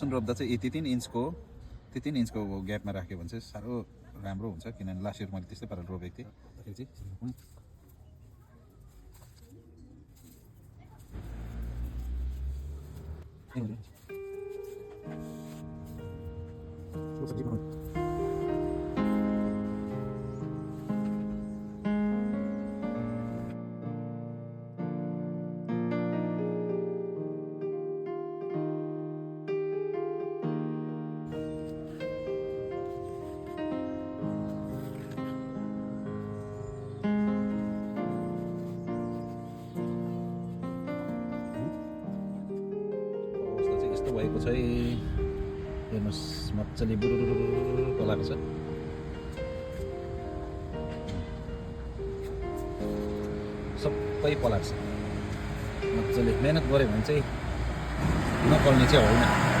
सुन रोप्दा चाहिँ यति 3 इन्चको ग्यापमा राख्यो भने चाहिँ साह्रो राम्रो हुन्छ किनभने लास्ट इयर मैले त्यस्तै पाराले रोपेको थिएँ। यस्तो भएको चाहिँ हेर्नुहोस् मजाले बुरुरुरु पलाएको छ। सबै पलाएको छ मजाले। मेहनत गऱ्यो भने चाहिँ नपल्ने चाहिँ होइन।